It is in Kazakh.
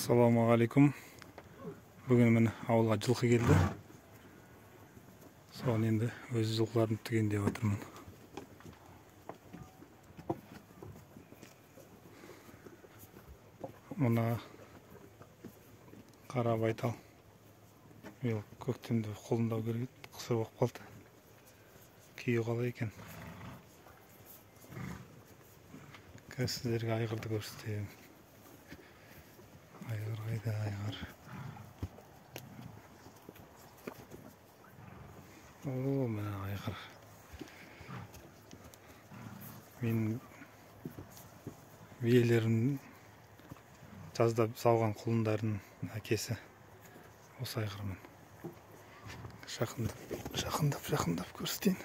Ассалаумағалейкум. Бүгін міне ауылға жылқы келді. Соған енді өз жылқыларын түгендеп отырмын. Мына қара байтал. Биыл көктемде қолындау керек еді, қысыр болып қалды. Күйі қалай екен. Қазір сіздерге айғырды көрсетейін. Айғыр қайда, айғыр? О, мына айғыр. Мен биелерін жазда салған құлындардың әкесі осы айғырмын. Жақындап көрсетейін.